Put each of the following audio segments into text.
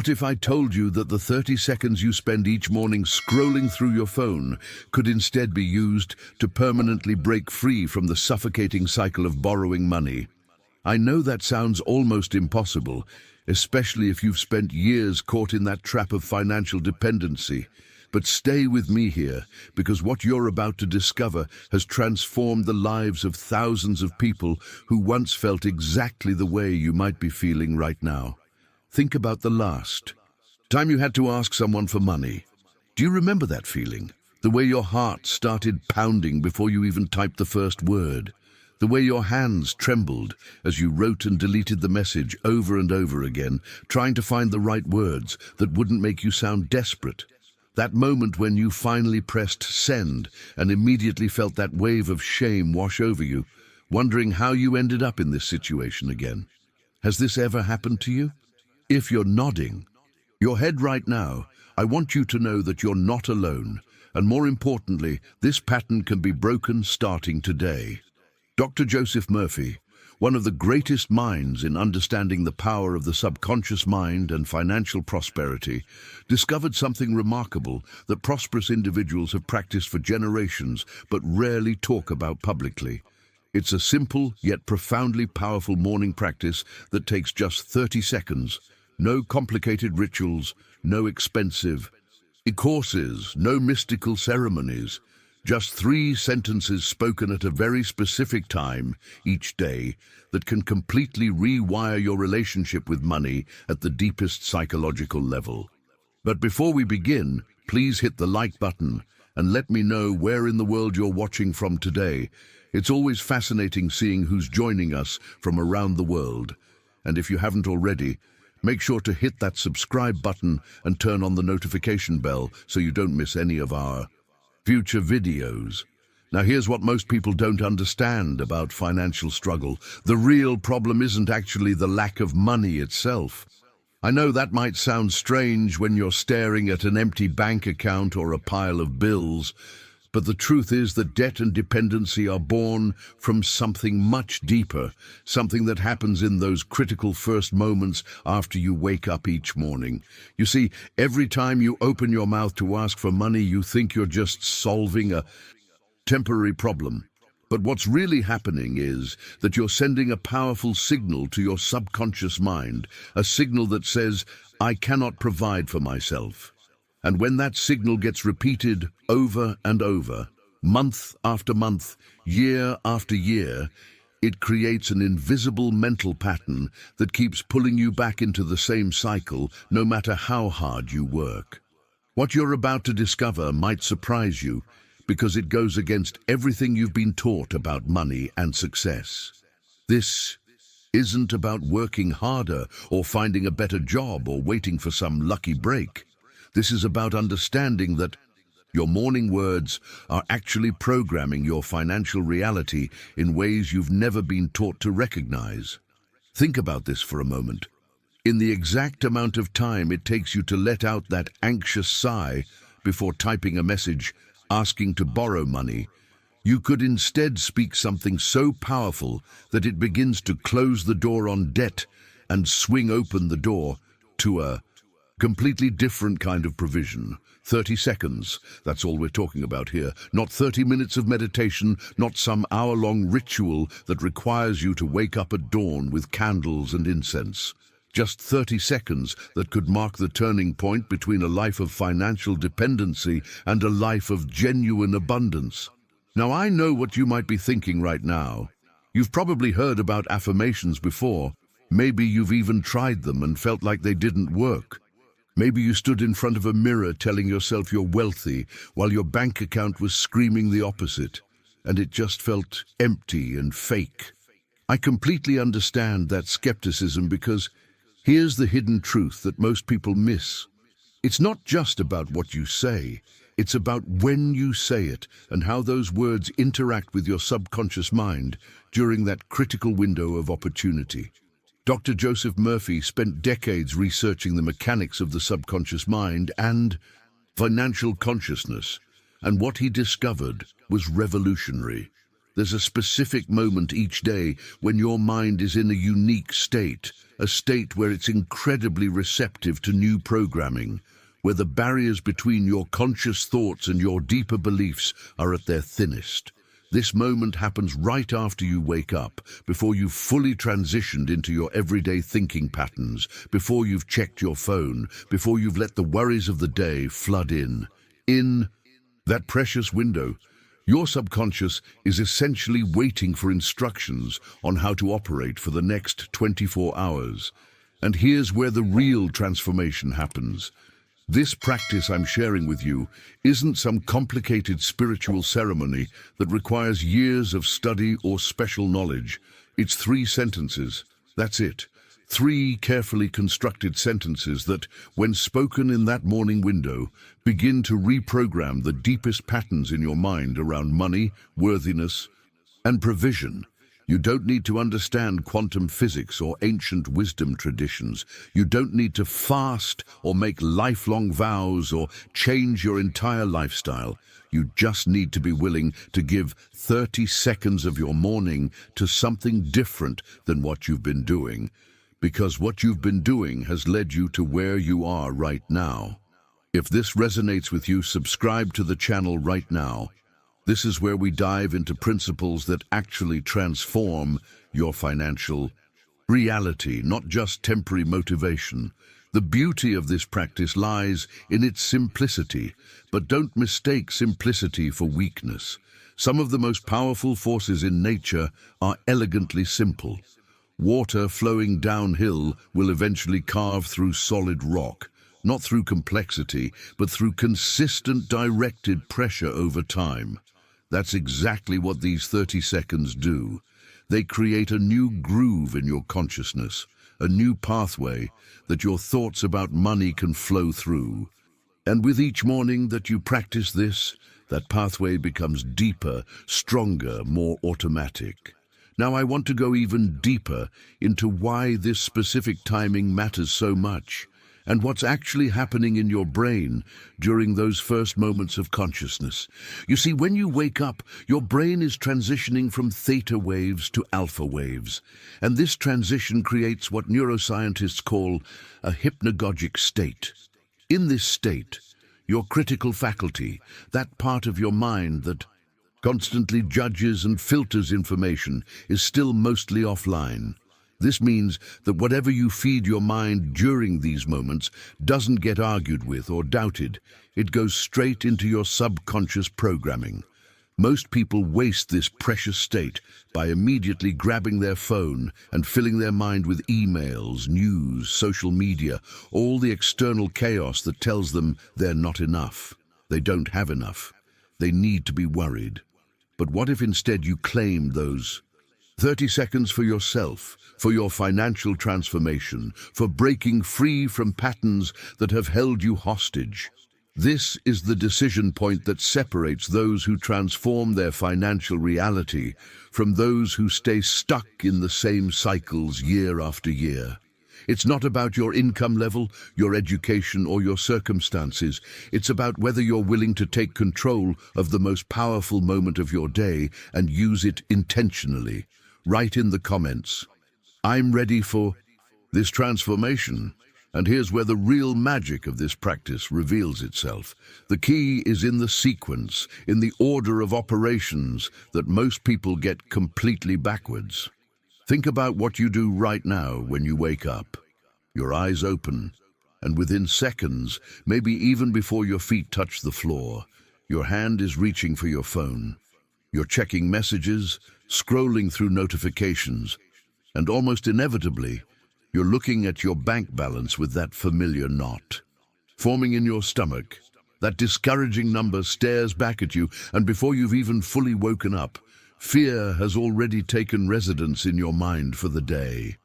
What if I told you that the 30 seconds you spend each morning scrolling through your phone could instead be used to permanently break free from the suffocating cycle of borrowing money? I know that sounds almost impossible, especially if you've spent years caught in that trap of financial dependency. But stay with me here, because what you're about to discover has transformed the lives of thousands of people who once felt exactly the way you might be feeling right now. Think about the last time you had to ask someone for money. Do you remember that feeling? The way your heart started pounding before you even typed the first word? The way your hands trembled as you wrote and deleted the message over and over again, trying to find the right words that wouldn't make you sound desperate? That moment when you finally pressed send and immediately felt that wave of shame wash over you, wondering how you ended up in this situation again. Has this ever happened to you? If you're nodding your head right now, I want you to know that you're not alone, and more importantly, this pattern can be broken starting today. Dr. Joseph Murphy, one of the greatest minds in understanding the power of the subconscious mind and financial prosperity, discovered something remarkable that prosperous individuals have practiced for generations but rarely talk about publicly. It's a simple yet profoundly powerful morning practice that takes just 30 seconds. No complicated rituals, no expensive courses, no mystical ceremonies. Just 3 sentences spoken at a very specific time each day that can completely rewire your relationship with money at the deepest psychological level. But before we begin, please hit the like button and let me know where in the world you're watching from today. It's always fascinating seeing who's joining us from around the world. And if you haven't already, make sure to hit that subscribe button and turn on the notification bell so you don't miss any of our future videos. Now here's what most people don't understand about financial struggle. The real problem isn't actually the lack of money itself. I know that might sound strange when you're staring at an empty bank account or a pile of bills, but the truth is that debt and dependency are born from something much deeper, something that happens in those critical first moments after you wake up each morning. You see, every time you open your mouth to ask for money, you think you're just solving a temporary problem. But what's really happening is that you're sending a powerful signal to your subconscious mind, a signal that says, "I cannot provide for myself." And when that signal gets repeated over and over, month after month, year after year, it creates an invisible mental pattern that keeps pulling you back into the same cycle, no matter how hard you work. What you're about to discover might surprise you, because it goes against everything you've been taught about money and success. This isn't about working harder or finding a better job or waiting for some lucky break. This is about understanding that your morning words are actually programming your financial reality in ways you've never been taught to recognize. Think about this for a moment. In the exact amount of time it takes you to let out that anxious sigh before typing a message asking to borrow money, you could instead speak something so powerful that it begins to close the door on debt and swing open the door to a completely different kind of provision. 30 seconds, that's all we're talking about here. Not 30 minutes of meditation, not some hour-long ritual that requires you to wake up at dawn with candles and incense. Just 30 seconds that could mark the turning point between a life of financial dependency and a life of genuine abundance. Now, I know what you might be thinking right now. You've probably heard about affirmations before. Maybe you've even tried them and felt like they didn't work. Maybe you stood in front of a mirror telling yourself you're wealthy while your bank account was screaming the opposite, and it just felt empty and fake. I completely understand that skepticism, because here's the hidden truth that most people miss. It's not just about what you say, it's about when you say it and how those words interact with your subconscious mind during that critical window of opportunity. Dr. Joseph Murphy spent decades researching the mechanics of the subconscious mind and financial consciousness, and what he discovered was revolutionary. There's a specific moment each day when your mind is in a unique state, a state where it's incredibly receptive to new programming, where the barriers between your conscious thoughts and your deeper beliefs are at their thinnest. This moment happens right after you wake up, before you've fully transitioned into your everyday thinking patterns, before you've checked your phone, before you've let the worries of the day flood in. In that precious window, your subconscious is essentially waiting for instructions on how to operate for the next 24 hours. And here's where the real transformation happens. This practice I'm sharing with you isn't some complicated spiritual ceremony that requires years of study or special knowledge. It's 3 sentences. That's it. 3 carefully constructed sentences that, when spoken in that morning window, begin to reprogram the deepest patterns in your mind around money, worthiness, and provision. You don't need to understand quantum physics or ancient wisdom traditions. You don't need to fast or make lifelong vows or change your entire lifestyle. You just need to be willing to give 30 seconds of your morning to something different than what you've been doing, because what you've been doing has led you to where you are right now. If this resonates with you, subscribe to the channel right now. This is where we dive into principles that actually transform your financial reality, not just temporary motivation. The beauty of this practice lies in its simplicity, but don't mistake simplicity for weakness. Some of the most powerful forces in nature are elegantly simple. Water flowing downhill will eventually carve through solid rock, not through complexity, but through consistent directed pressure over time. That's exactly what these 30 seconds do. They create a new groove in your consciousness, a new pathway that your thoughts about money can flow through. And with each morning that you practice this, that pathway becomes deeper, stronger, more automatic. Now I want to go even deeper into why this specific timing matters so much, and what's actually happening in your brain during those first moments of consciousness. You see, when you wake up, your brain is transitioning from theta waves to alpha waves, and this transition creates what neuroscientists call a hypnagogic state. In this state, your critical faculty, that part of your mind that constantly judges and filters information, is still mostly offline. This means that whatever you feed your mind during these moments doesn't get argued with or doubted. It goes straight into your subconscious programming. Most people waste this precious state by immediately grabbing their phone and filling their mind with emails, news, social media, all the external chaos that tells them they're not enough. They don't have enough. They need to be worried. But what if instead you claimed those 30 seconds for yourself, for your financial transformation, for breaking free from patterns that have held you hostage? This is the decision point that separates those who transform their financial reality from those who stay stuck in the same cycles year after year. It's not about your income level, your education, or your circumstances. It's about whether you're willing to take control of the most powerful moment of your day and use it intentionally. Write in the comments, "I'm ready for this transformation." And here's where the real magic of this practice reveals itself. The key is in the sequence, in the order of operations that most people get completely backwards. Think about what you do right now when you wake up. Your eyes open, and within seconds, maybe even before your feet touch the floor, your hand is reaching for your phone. You're checking messages, scrolling through notifications, and almost inevitably, you're looking at your bank balance with that familiar knot forming in your stomach. That discouraging number stares back at you, and before you've even fully woken up, fear has already taken residence in your mind for the day.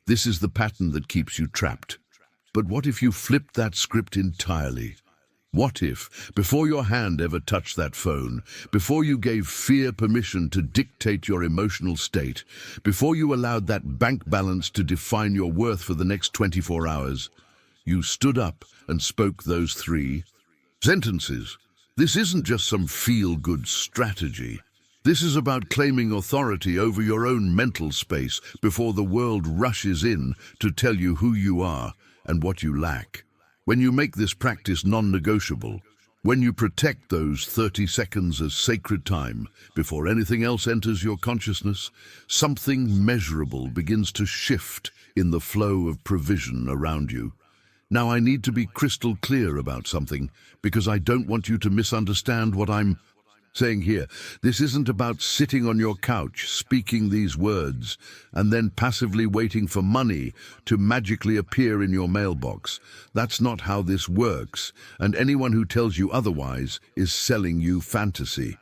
This is the pattern that keeps you trapped. But what if you flipped that script entirely? What if, before your hand ever touched that phone, before you gave fear permission to dictate your emotional state, before you allowed that bank balance to define your worth for the next 24 hours, you stood up and spoke those 3 sentences? This isn't just some feel-good strategy. This is about claiming authority over your own mental space before the world rushes in to tell you who you are and what you lack. When you make this practice non-negotiable, when you protect those 30 seconds as sacred time before anything else enters your consciousness, something measurable begins to shift in the flow of provision around you. Now, I need to be crystal clear about something because I don't want you to misunderstand what I'm saying here. This isn't about sitting on your couch speaking these words and then passively waiting for money to magically appear in your mailbox. That's not how this works, and anyone who tells you otherwise is selling you fantasy.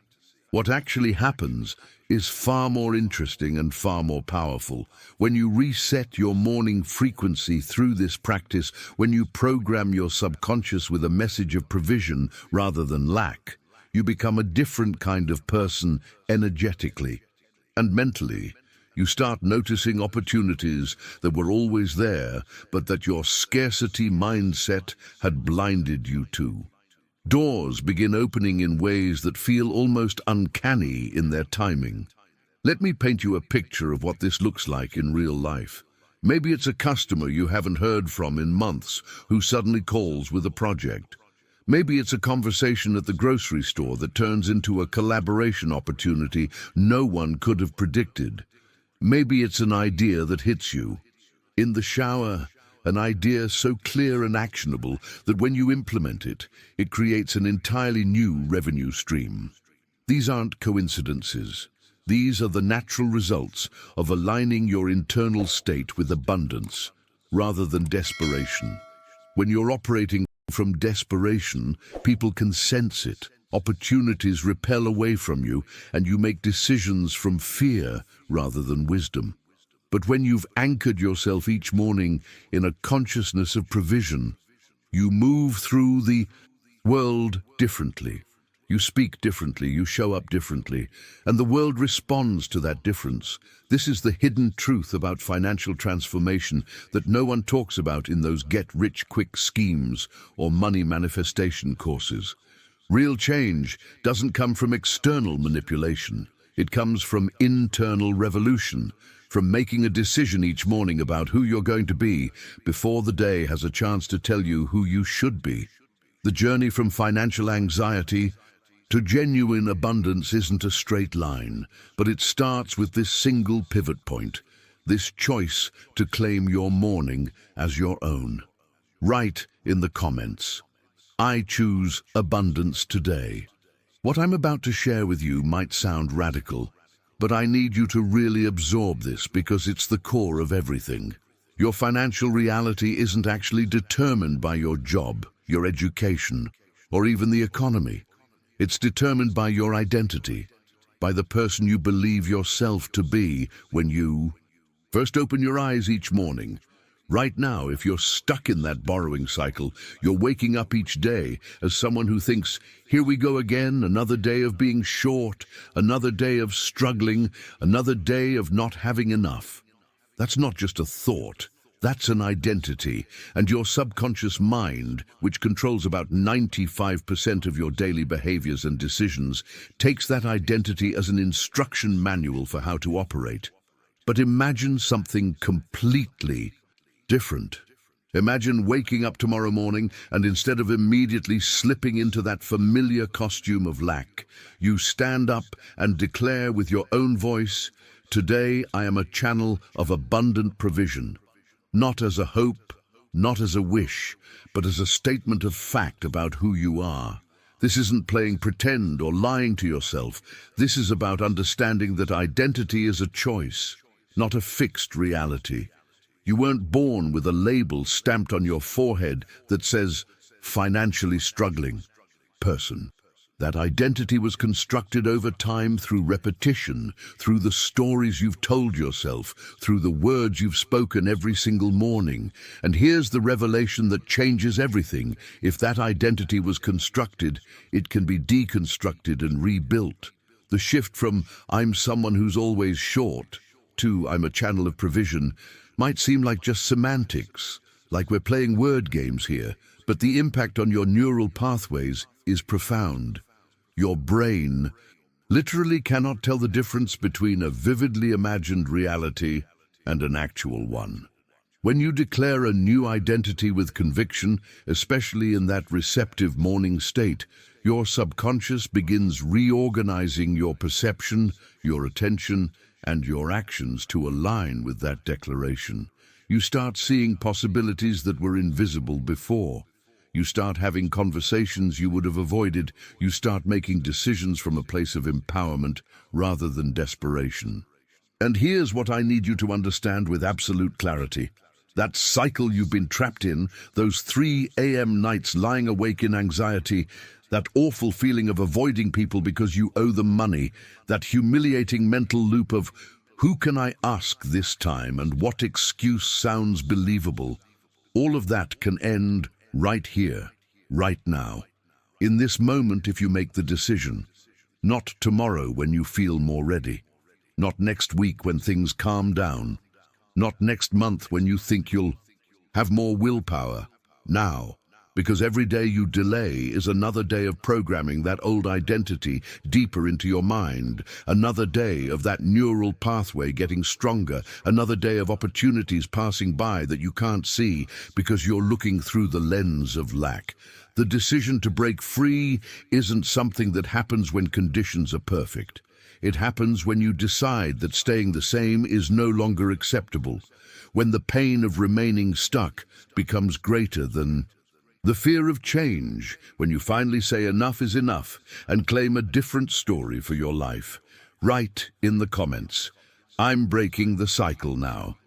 What actually happens is far more interesting and far more powerful. When you reset your morning frequency through this practice, when you program your subconscious with a message of provision rather than lack, you become a different kind of person energetically and mentally. You start noticing opportunities that were always there, but that your scarcity mindset had blinded you to. Doors begin opening in ways that feel almost uncanny in their timing. Let me paint you a picture of what this looks like in real life. Maybe it's a customer you haven't heard from in months who suddenly calls with a project. Maybe it's a conversation at the grocery store that turns into a collaboration opportunity no one could have predicted. Maybe it's an idea that hits you in the shower, an idea so clear and actionable that when you implement it, it creates an entirely new revenue stream. These aren't coincidences. These are the natural results of aligning your internal state with abundance rather than desperation. When you're operating from desperation, people can sense it. Opportunities repel away from you, and you make decisions from fear rather than wisdom. But when you've anchored yourself each morning in a consciousness of provision, you move through the world differently. You speak differently, you show up differently, and the world responds to that difference. This is the hidden truth about financial transformation that no one talks about in those get-rich-quick schemes or money manifestation courses. Real change doesn't come from external manipulation. It comes from internal revolution, from making a decision each morning about who you're going to be before the day has a chance to tell you who you should be. The journey from financial anxiety to genuine abundance isn't a straight line, but it starts with this single pivot point, this choice to claim your morning as your own. Write in the comments, "I choose abundance today." What I'm about to share with you might sound radical, but I need you to really absorb this because it's the core of everything. Your financial reality isn't actually determined by your job, your education, or even the economy. It's determined by your identity, by the person you believe yourself to be when you first open your eyes each morning. Right now, if you're stuck in that borrowing cycle, you're waking up each day as someone who thinks, here we go again, another day of being short, another day of struggling, another day of not having enough. That's not just a thought. That's an identity, and your subconscious mind, which controls about 95% of your daily behaviors and decisions, takes that identity as an instruction manual for how to operate. But imagine something completely different. Imagine waking up tomorrow morning and instead of immediately slipping into that familiar costume of lack, you stand up and declare with your own voice, "Today I am a channel of abundant provision." Not as a hope, not as a wish, but as a statement of fact about who you are. This isn't playing pretend or lying to yourself. This is about understanding that identity is a choice, not a fixed reality. You weren't born with a label stamped on your forehead that says, "financially struggling person." That identity was constructed over time through repetition, through the stories you've told yourself, through the words you've spoken every single morning. And here's the revelation that changes everything. If that identity was constructed, it can be deconstructed and rebuilt. The shift from "I'm someone who's always short" to "I'm a channel of provision" might seem like just semantics, like we're playing word games here, but the impact on your neural pathways is profound. Your brain literally cannot tell the difference between a vividly imagined reality and an actual one. When you declare a new identity with conviction, especially in that receptive morning state, your subconscious begins reorganizing your perception, your attention, and your actions to align with that declaration. You start seeing possibilities that were invisible before. You start having conversations you would have avoided. You start making decisions from a place of empowerment rather than desperation. And here's what I need you to understand with absolute clarity. That cycle you've been trapped in, those 3 a.m. nights lying awake in anxiety, that awful feeling of avoiding people because you owe them money, that humiliating mental loop of, who can I ask this time and what excuse sounds believable? All of that can end right here, right now. In this moment if you make the decision. Not tomorrow when you feel more ready. Not next week when things calm down. Not next month when you think you'll have more willpower. Now, because every day you delay is another day of programming that old identity deeper into your mind, another day of that neural pathway getting stronger, another day of opportunities passing by that you can't see because you're looking through the lens of lack. The decision to break free isn't something that happens when conditions are perfect. It happens when you decide that staying the same is no longer acceptable, when the pain of remaining stuck becomes greater than the fear of change, when you finally say enough is enough and claim a different story for your life. Write in the comments, I'm breaking the cycle now.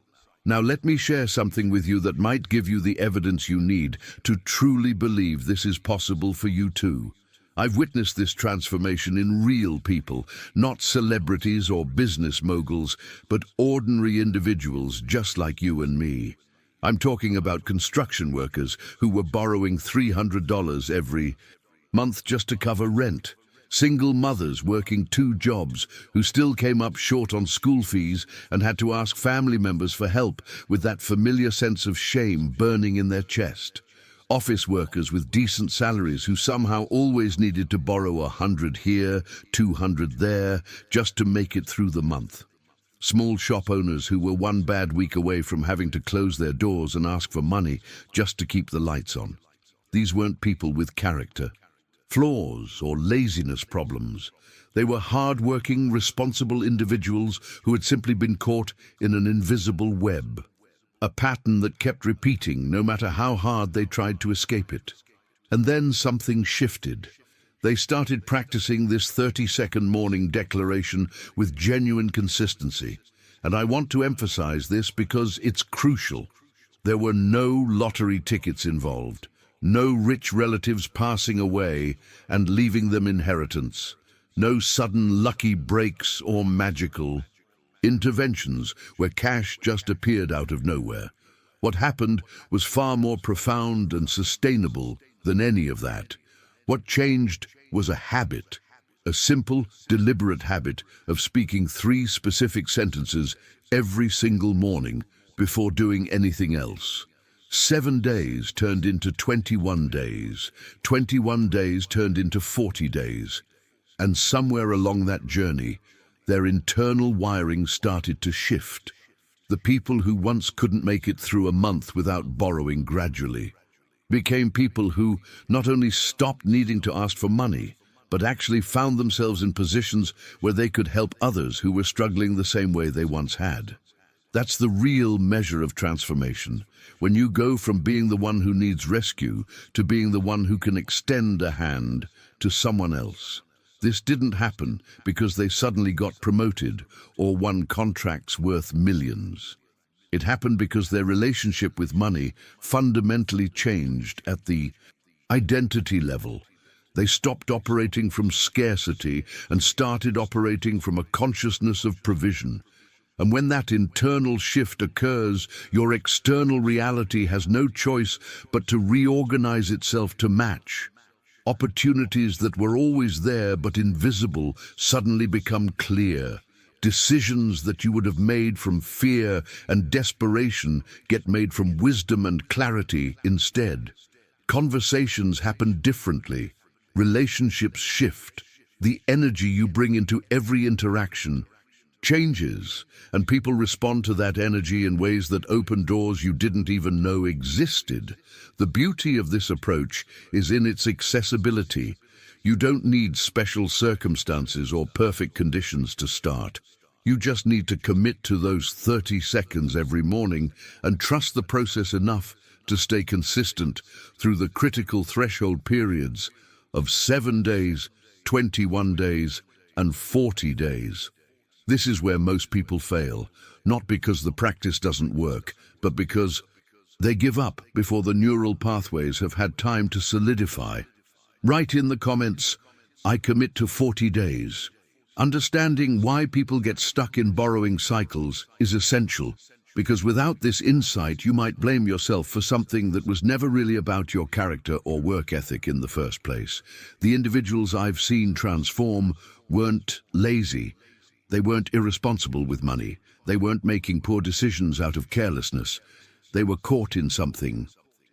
Now let me share something with you that might give you the evidence you need to truly believe this is possible for you too. I've witnessed this transformation in real people, not celebrities or business moguls, but ordinary individuals just like you and me. I'm talking about construction workers who were borrowing $300 every month just to cover rent. Single mothers working 2 jobs who still came up short on school fees and had to ask family members for help with that familiar sense of shame burning in their chest. Office workers with decent salaries who somehow always needed to borrow $100 here, $200 there, just to make it through the month. Small shop owners who were one bad week away from having to close their doors and ask for money just to keep the lights on. These weren't people with character, flaws, or laziness problems. They were hard-working, responsible individuals who had simply been caught in an invisible web. A pattern that kept repeating no matter how hard they tried to escape it. And then something shifted. They started practicing this 30-second morning declaration with genuine consistency. And I want to emphasize this because it's crucial. There were no lottery tickets involved, no rich relatives passing away and leaving them inheritance, no sudden lucky breaks or magical interventions where cash just appeared out of nowhere. What happened was far more profound and sustainable than any of that. What changed was a habit, a simple, deliberate habit of speaking 3 specific sentences every single morning before doing anything else. 7 days turned into 21 days. 21 days turned into 40 days. And somewhere along that journey, their internal wiring started to shift. The people who once couldn't make it through a month without borrowing gradually became people who not only stopped needing to ask for money, but actually found themselves in positions where they could help others who were struggling the same way they once had. That's the real measure of transformation, when you go from being the one who needs rescue to being the one who can extend a hand to someone else. This didn't happen because they suddenly got promoted or won contracts worth millions. It happened because their relationship with money fundamentally changed at the identity level. They stopped operating from scarcity and started operating from a consciousness of provision. And when that internal shift occurs, your external reality has no choice but to reorganize itself to match. Opportunities that were always there but invisible suddenly become clear. Decisions that you would have made from fear and desperation get made from wisdom and clarity instead. Conversations happen differently. Relationships shift. The energy you bring into every interaction changes, and people respond to that energy in ways that open doors you didn't even know existed. The beauty of this approach is in its accessibility. You don't need special circumstances or perfect conditions to start. You just need to commit to those 30 seconds every morning and trust the process enough to stay consistent through the critical threshold periods of 7 days, 21 days, and 40 days. This is where most people fail, not because the practice doesn't work, but because they give up before the neural pathways have had time to solidify. Write in the comments, "I commit to 40 days." Understanding why people get stuck in borrowing cycles is essential, because without this insight you might blame yourself for something that was never really about your character or work ethic in the first place. The individuals I've seen transform weren't lazy. They weren't irresponsible with money. They weren't making poor decisions out of carelessness. They were caught in something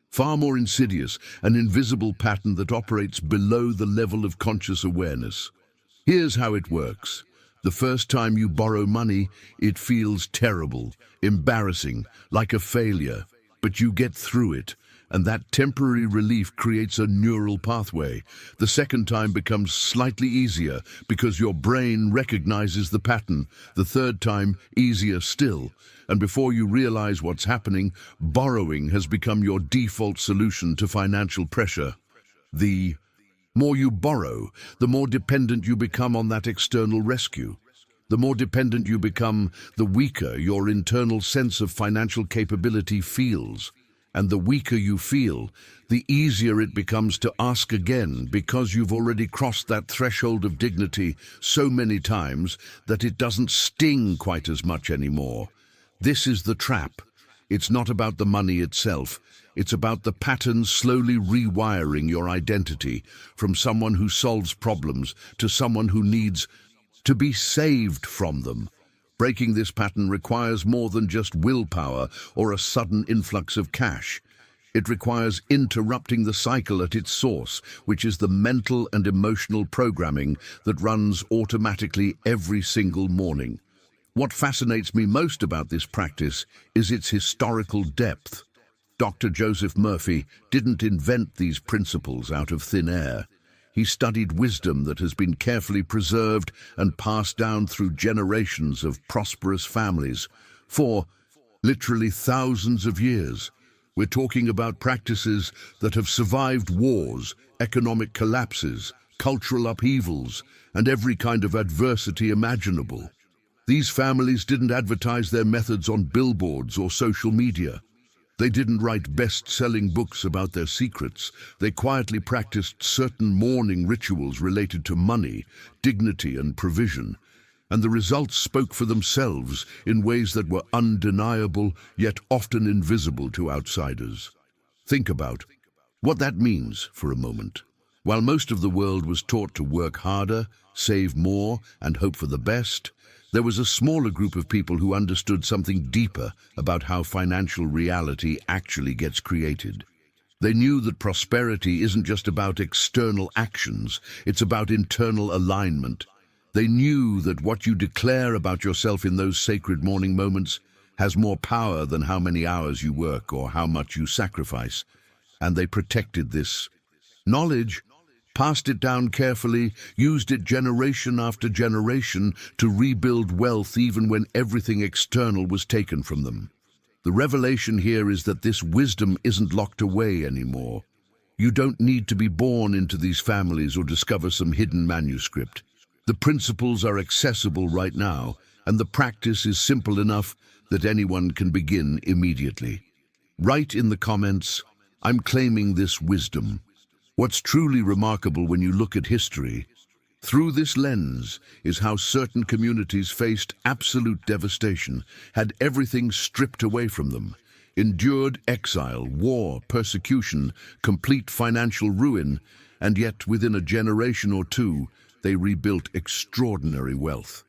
far more insidious, an invisible pattern that operates below the level of conscious awareness. Here's how it works. The first time you borrow money, it feels terrible, embarrassing, like a failure, but you get through it, and that temporary relief creates a neural pathway. The second time becomes slightly easier because your brain recognizes the pattern. The third time, easier still. And before you realize what's happening, borrowing has become your default solution to financial pressure. The more you borrow, the more dependent you become on that external rescue. The more dependent you become, the weaker your internal sense of financial capability feels. And the weaker you feel, the easier it becomes to ask again, because you've already crossed that threshold of dignity so many times that it doesn't sting quite as much anymore. This is the trap. It's not about the money itself. It's about the patterns slowly rewiring your identity from someone who solves problems to someone who needs to be saved from them. Breaking this pattern requires more than just willpower or a sudden influx of cash. It requires interrupting the cycle at its source, which is the mental and emotional programming that runs automatically every single morning. What fascinates me most about this practice is its historical depth. Dr. Joseph Murphy didn't invent these principles out of thin air. He studied wisdom that has been carefully preserved and passed down through generations of prosperous families for literally thousands of years. We're talking about practices that have survived wars, economic collapses, cultural upheavals, and every kind of adversity imaginable. These families didn't advertise their methods on billboards or social media. They didn't write best-selling books about their secrets. They quietly practiced certain morning rituals related to money, dignity, and provision. And the results spoke for themselves in ways that were undeniable, yet often invisible to outsiders. Think about what that means for a moment. While most of the world was taught to work harder, save more, and hope for the best, there was a smaller group of people who understood something deeper about how financial reality actually gets created. They knew that prosperity isn't just about external actions, it's about internal alignment. They knew that what you declare about yourself in those sacred morning moments has more power than how many hours you work or how much you sacrifice. And they protected this knowledge, passed it down carefully, used it generation after generation to rebuild wealth even when everything external was taken from them. The revelation here is that this wisdom isn't locked away anymore. You don't need to be born into these families or discover some hidden manuscript. The principles are accessible right now, and the practice is simple enough that anyone can begin immediately. Write in the comments, "I'm claiming this wisdom." What's truly remarkable when you look at history through this lens is how certain communities faced absolute devastation, had everything stripped away from them, endured exile, war, persecution, complete financial ruin, and yet within a generation or two, they rebuilt extraordinary wealth.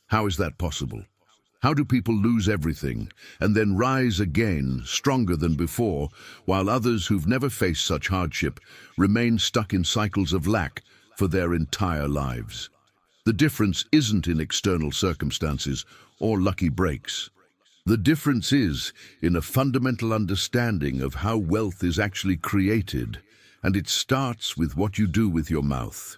How is that possible? How do people lose everything and then rise again, stronger than before, while others who've never faced such hardship remain stuck in cycles of lack, for their entire lives. The difference isn't in external circumstances or lucky breaks. The difference is in a fundamental understanding of how wealth is actually created, and it starts with what you do with your mouth.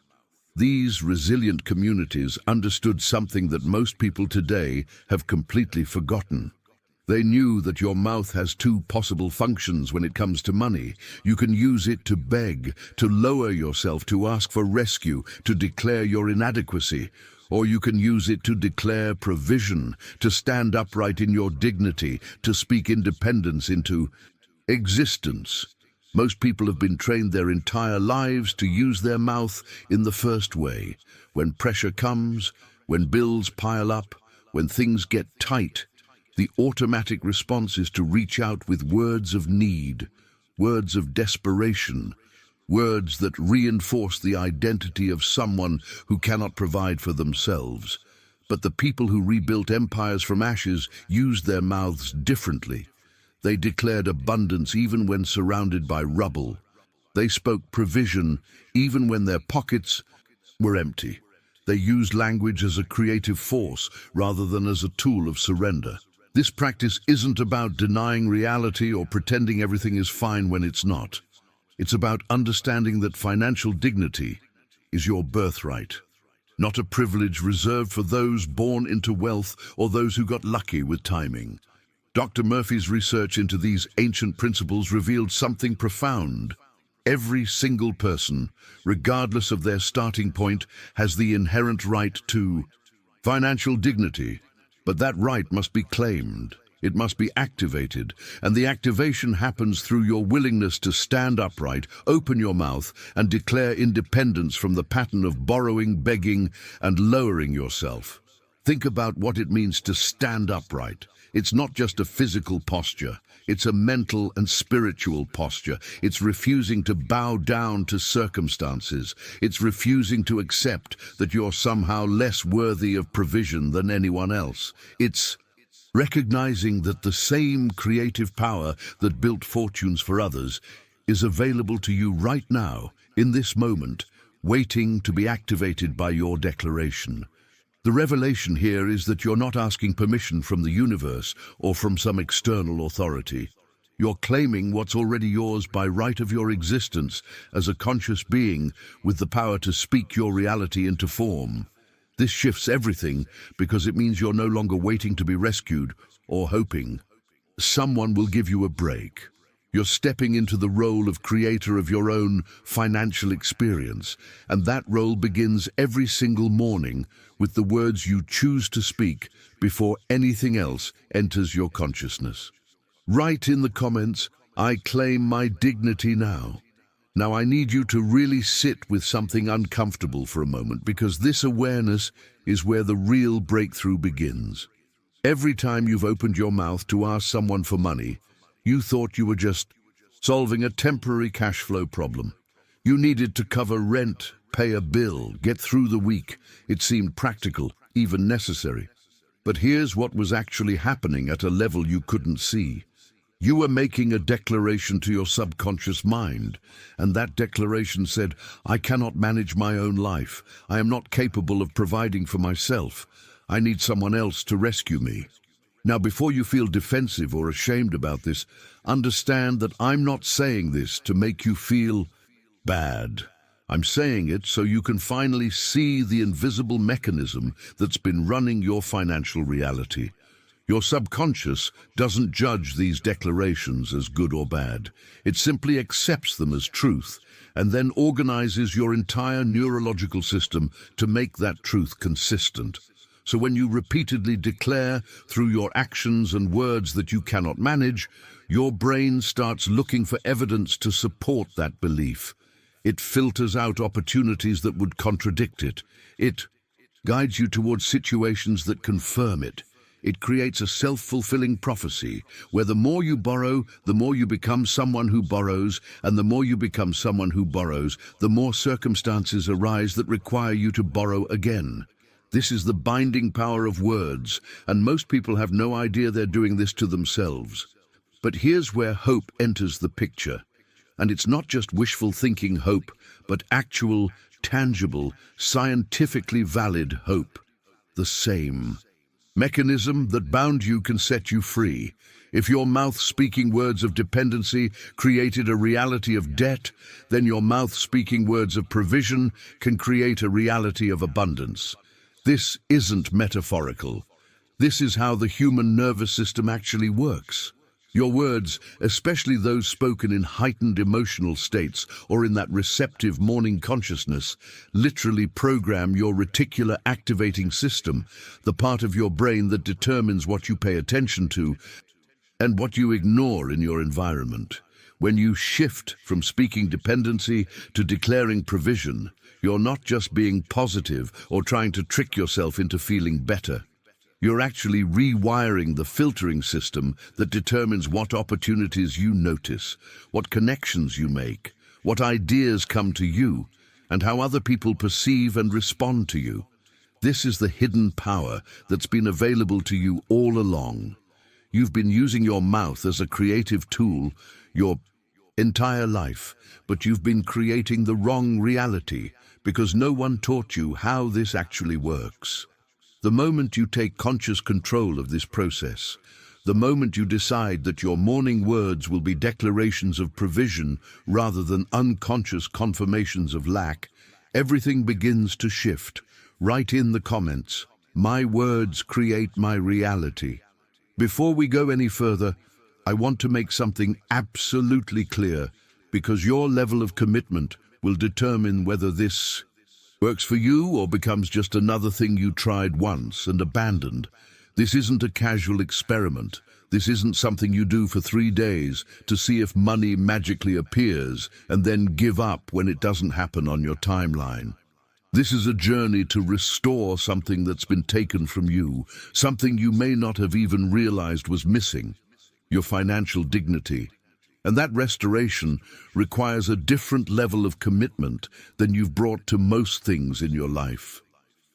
These resilient communities understood something that most people today have completely forgotten. They knew that your mouth has two possible functions when it comes to money. You can use it to beg, to lower yourself, to ask for rescue, to declare your inadequacy. Or you can use it to declare provision, to stand upright in your dignity, to speak independence into existence. Most people have been trained their entire lives to use their mouth in the first way. When pressure comes, when bills pile up, when things get tight, the automatic response is to reach out with words of need, words of desperation, words that reinforce the identity of someone who cannot provide for themselves. But the people who rebuilt empires from ashes used their mouths differently. They declared abundance even when surrounded by rubble. They spoke provision even when their pockets were empty. They used language as a creative force rather than as a tool of surrender. This practice isn't about denying reality or pretending everything is fine when it's not. It's about understanding that financial dignity is your birthright, not a privilege reserved for those born into wealth or those who got lucky with timing. Dr. Murphy's research into these ancient principles revealed something profound. Every single person, regardless of their starting point, has the inherent right to financial dignity. But that right must be claimed. It must be activated, and the activation happens through your willingness to stand upright, open your mouth, and declare independence from the pattern of borrowing, begging, and lowering yourself. Think about what it means to stand upright. It's not just a physical posture. It's a mental and spiritual posture. It's refusing to bow down to circumstances. It's refusing to accept that you're somehow less worthy of provision than anyone else. It's recognizing that the same creative power that built fortunes for others is available to you right now, in this moment, waiting to be activated by your declaration. The revelation here is that you're not asking permission from the universe or from some external authority. You're claiming what's already yours by right of your existence as a conscious being with the power to speak your reality into form. This shifts everything because it means you're no longer waiting to be rescued or hoping someone will give you a break. You're stepping into the role of creator of your own financial experience, and that role begins every single morning with the words you choose to speak before anything else enters your consciousness. Write in the comments, "I claim my dignity now." Now I need you to really sit with something uncomfortable for a moment, because this awareness is where the real breakthrough begins. Every time you've opened your mouth to ask someone for money, you thought you were just solving a temporary cash flow problem. You needed to cover rent, pay a bill, get through the week. It seemed practical, even necessary. But here's what was actually happening at a level you couldn't see. You were making a declaration to your subconscious mind, and that declaration said, "I cannot manage my own life. I am not capable of providing for myself. I need someone else to rescue me." Now, before you feel defensive or ashamed about this, understand that I'm not saying this to make you feel bad. I'm saying it so you can finally see the invisible mechanism that's been running your financial reality. Your subconscious doesn't judge these declarations as good or bad. It simply accepts them as truth and then organizes your entire neurological system to make that truth consistent. So when you repeatedly declare through your actions and words that you cannot manage, your brain starts looking for evidence to support that belief. It filters out opportunities that would contradict it. It guides you towards situations that confirm it. It creates a self-fulfilling prophecy, where the more you borrow, the more you become someone who borrows, and the more you become someone who borrows, the more circumstances arise that require you to borrow again. This is the binding power of words, and most people have no idea they're doing this to themselves. But here's where hope enters the picture. And it's not just wishful thinking hope, but actual, tangible, scientifically valid hope. The same mechanism that bound you can set you free. If your mouth speaking words of dependency created a reality of debt, then your mouth speaking words of provision can create a reality of abundance. This isn't metaphorical. This is how the human nervous system actually works. Your words, especially those spoken in heightened emotional states or in that receptive morning consciousness, literally program your reticular activating system, the part of your brain that determines what you pay attention to and what you ignore in your environment. When you shift from speaking dependency to declaring provision, you're not just being positive or trying to trick yourself into feeling better. You're actually rewiring the filtering system that determines what opportunities you notice, what connections you make, what ideas come to you, and how other people perceive and respond to you. This is the hidden power that's been available to you all along. You've been using your mouth as a creative tool your entire life, but you've been creating the wrong reality because no one taught you how this actually works. The moment you take conscious control of this process, the moment you decide that your morning words will be declarations of provision rather than unconscious confirmations of lack, everything begins to shift. Write in the comments, "My words create my reality." Before we go any further, I want to make something absolutely clear, because your level of commitment will determine whether this works for you or becomes just another thing you tried once and abandoned. This isn't a casual experiment. This isn't something you do for 3 days to see if money magically appears and then give up when it doesn't happen on your timeline. This is a journey to restore something that's been taken from you, something you may not have even realized was missing, your financial dignity. And that restoration requires a different level of commitment than you've brought to most things in your life.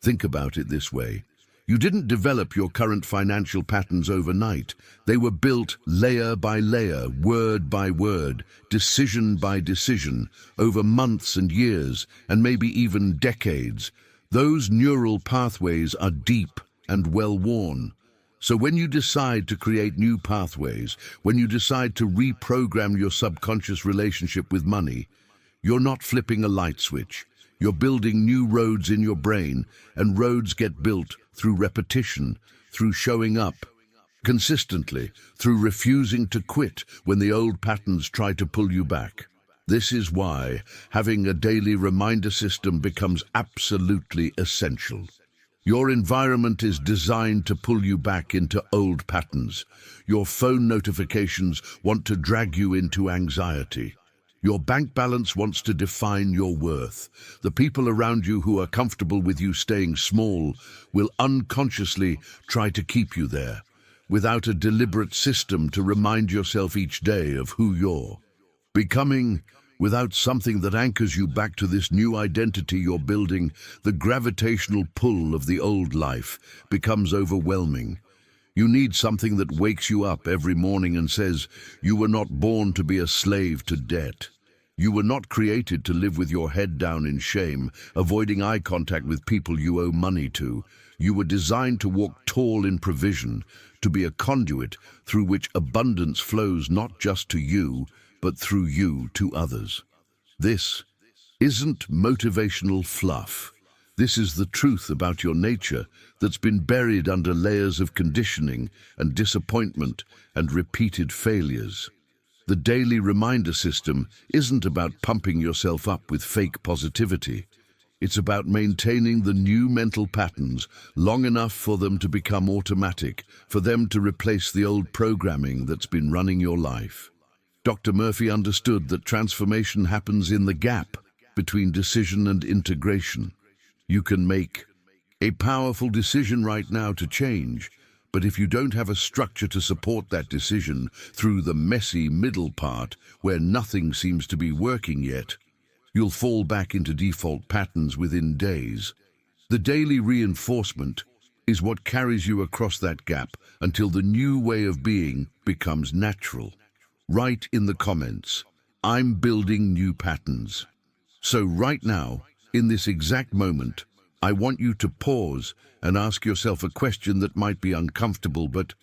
Think about it this way. You didn't develop your current financial patterns overnight. They were built layer by layer, word by word, decision by decision, over months and years, and maybe even decades. Those neural pathways are deep and well-worn. So when you decide to create new pathways, when you decide to reprogram your subconscious relationship with money, you're not flipping a light switch. You're building new roads in your brain, and roads get built through repetition, through showing up consistently, through refusing to quit when the old patterns try to pull you back. This is why having a daily reminder system becomes absolutely essential. Your environment is designed to pull you back into old patterns. Your phone notifications want to drag you into anxiety. Your bank balance wants to define your worth. The people around you who are comfortable with you staying small will unconsciously try to keep you there, without a deliberate system to remind yourself each day of who you're becoming. Without something that anchors you back to this new identity you're building, the gravitational pull of the old life becomes overwhelming. You need something that wakes you up every morning and says, you were not born to be a slave to debt. You were not created to live with your head down in shame, avoiding eye contact with people you owe money to. You were designed to walk tall in provision, to be a conduit through which abundance flows not just to you, but through you to others. This isn't motivational fluff. This is the truth about your nature that's been buried under layers of conditioning and disappointment and repeated failures. The daily reminder system isn't about pumping yourself up with fake positivity. It's about maintaining the new mental patterns long enough for them to become automatic, for them to replace the old programming that's been running your life. Dr. Murphy understood that transformation happens in the gap between decision and integration. You can make a powerful decision right now to change, but if you don't have a structure to support that decision through the messy middle part where nothing seems to be working yet, you'll fall back into default patterns within days. The daily reinforcement is what carries you across that gap until the new way of being becomes natural. Write in the comments, I'm building new patterns. So right now, in this exact moment, I want you to pause and ask yourself a question that might be uncomfortable but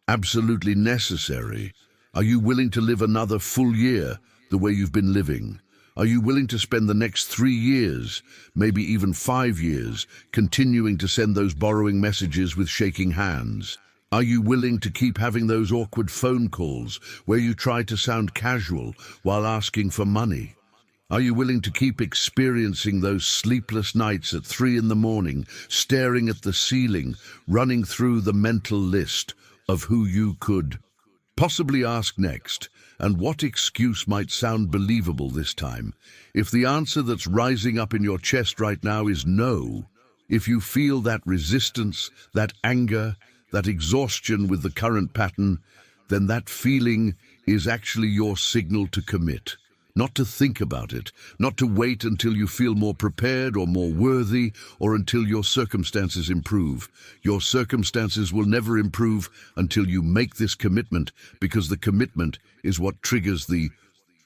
absolutely necessary. Are you willing to live another full year the way you've been living? Are you willing to spend the next 3 years, maybe even 5 years, continuing to send those borrowing messages with shaking hands? Are you willing to keep having those awkward phone calls where you try to sound casual while asking for money? Are you willing to keep experiencing those sleepless nights at 3 in the morning, staring at the ceiling, running through the mental list of who you could possibly ask next, and what excuse might sound believable this time? If the answer that's rising up in your chest right now is no, if you feel that resistance, that anger, that exhaustion with the current pattern, then that feeling is actually your signal to commit. Not to think about it, not to wait until you feel more prepared or more worthy, or until your circumstances improve. Your circumstances will never improve until you make this commitment, because the commitment is what triggers the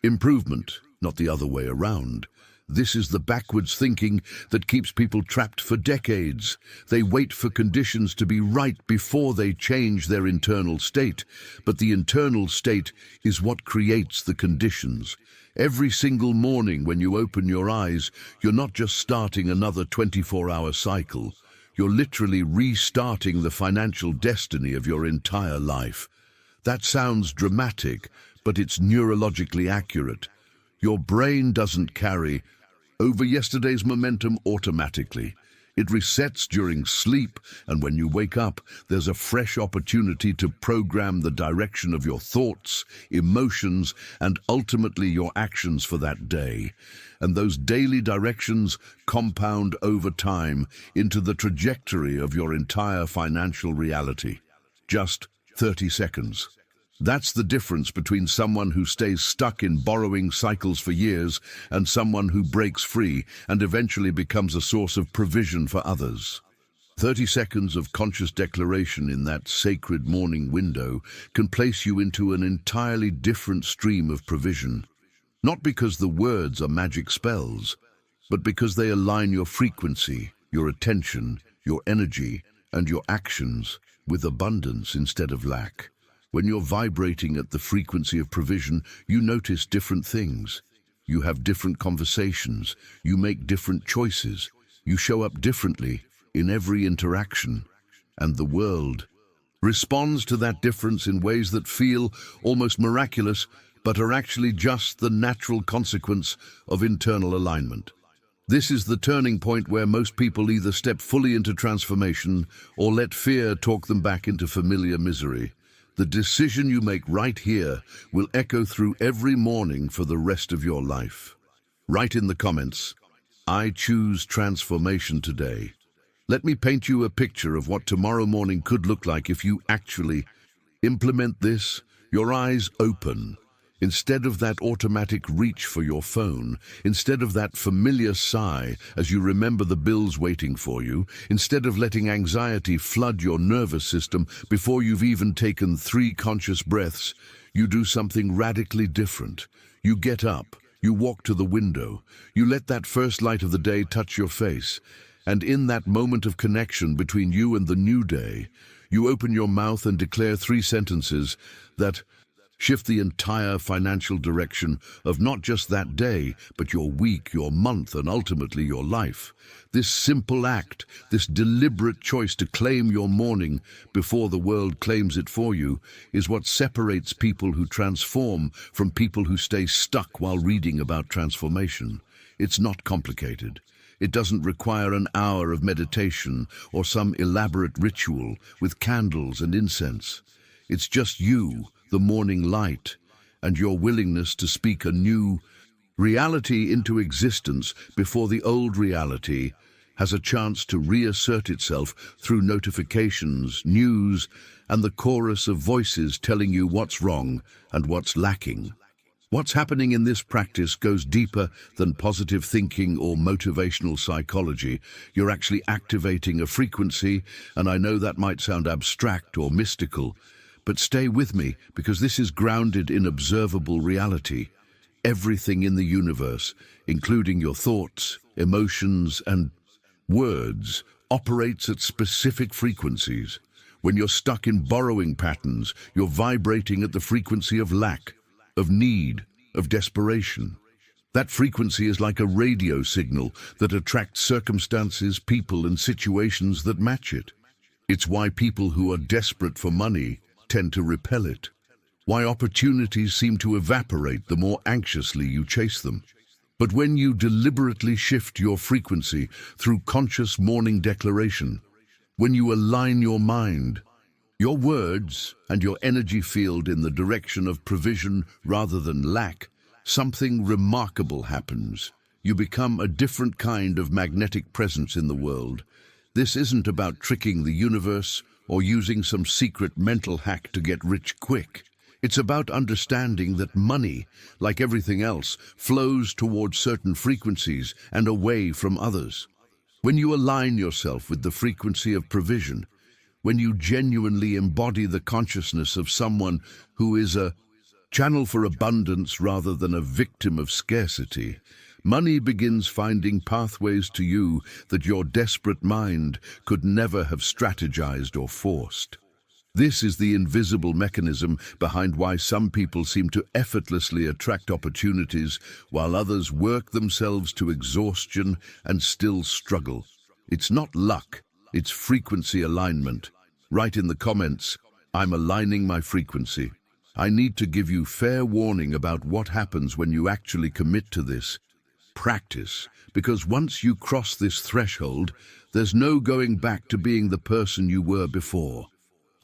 improvement, not the other way around. This is the backwards thinking that keeps people trapped for decades. They wait for conditions to be right before they change their internal state, but the internal state is what creates the conditions. Every single morning when you open your eyes, you're not just starting another 24-hour cycle. You're literally restarting the financial destiny of your entire life. That sounds dramatic, but it's neurologically accurate. Your brain doesn't carry over yesterday's momentum automatically. It resets during sleep, and when you wake up, there's a fresh opportunity to program the direction of your thoughts, emotions, and ultimately your actions for that day. And those daily directions compound over time into the trajectory of your entire financial reality. Just 30 seconds. That's the difference between someone who stays stuck in borrowing cycles for years and someone who breaks free and eventually becomes a source of provision for others. 30 seconds of conscious declaration in that sacred morning window can place you into an entirely different stream of provision. Not because the words are magic spells, but because they align your frequency, your attention, your energy, and your actions with abundance instead of lack. When you're vibrating at the frequency of provision, you notice different things. You have different conversations. You make different choices. You show up differently in every interaction. And the world responds to that difference in ways that feel almost miraculous, but are actually just the natural consequence of internal alignment. This is the turning point where most people either step fully into transformation or let fear talk them back into familiar misery. The decision you make right here will echo through every morning for the rest of your life. Write in the comments, "I choose transformation today." Let me paint you a picture of what tomorrow morning could look like if you actually implement this. Your eyes open. Instead of that automatic reach for your phone, instead of that familiar sigh as you remember the bills waiting for you, instead of letting anxiety flood your nervous system before you've even taken 3 conscious breaths, you do something radically different. You get up, you walk to the window, you let that first light of the day touch your face, and in that moment of connection between you and the new day, you open your mouth and declare 3 sentences that shift the entire financial direction of not just that day, but your week, your month, and ultimately your life. This simple act, this deliberate choice to claim your morning before the world claims it for you, is what separates people who transform from people who stay stuck while reading about transformation. It's not complicated. It doesn't require an hour of meditation or some elaborate ritual with candles and incense. It's just you, the morning light, and your willingness to speak a new reality into existence before the old reality has a chance to reassert itself through notifications, news, and the chorus of voices telling you what's wrong and what's lacking. What's happening in this practice goes deeper than positive thinking or motivational psychology. You're actually activating a frequency, and I know that might sound abstract or mystical, but stay with me, because this is grounded in observable reality. Everything in the universe, including your thoughts, emotions, and words, operates at specific frequencies. When you're stuck in borrowing patterns, you're vibrating at the frequency of lack, of need, of desperation. That frequency is like a radio signal that attracts circumstances, people, and situations that match it. It's why people who are desperate for money tend to repel it. Why opportunities seem to evaporate the more anxiously you chase them. But when you deliberately shift your frequency through conscious morning declaration, when you align your mind, your words, and your energy field in the direction of provision rather than lack, something remarkable happens. You become a different kind of magnetic presence in the world. This isn't about tricking the universe or using some secret mental hack to get rich quick. It's about understanding that money, like everything else, flows towards certain frequencies and away from others. When you align yourself with the frequency of provision, when you genuinely embody the consciousness of someone who is a channel for abundance rather than a victim of scarcity, money begins finding pathways to you that your desperate mind could never have strategized or forced. This is the invisible mechanism behind why some people seem to effortlessly attract opportunities while others work themselves to exhaustion and still struggle. It's not luck, it's frequency alignment. Write in the comments, "I'm aligning my frequency." I need to give you fair warning about what happens when you actually commit to this. Practice, because once you cross this threshold, there's no going back to being the person you were before.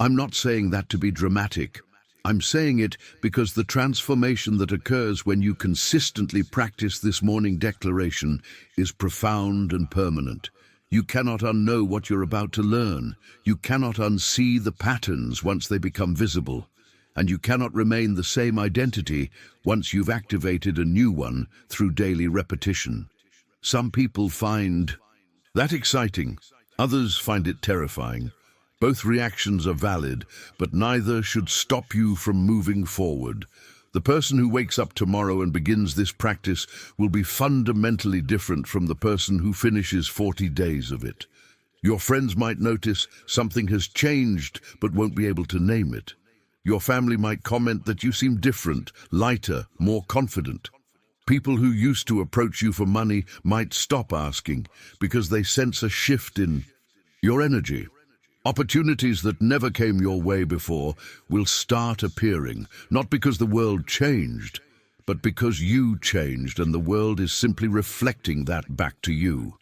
I'm not saying that to be dramatic. I'm saying it because the transformation that occurs when you consistently practice this morning declaration is profound and permanent. You cannot unknow what you're about to learn. You cannot unsee the patterns once they become visible. And you cannot remain the same identity once you've activated a new one through daily repetition. Some people find that exciting. Others find it terrifying. Both reactions are valid, but neither should stop you from moving forward. The person who wakes up tomorrow and begins this practice will be fundamentally different from the person who finishes 40 days of it. Your friends might notice something has changed, but won't be able to name it. Your family might comment that you seem different, lighter, more confident. People who used to approach you for money might stop asking because they sense a shift in your energy. Opportunities that never came your way before will start appearing, not because the world changed, but because you changed and the world is simply reflecting that back to you.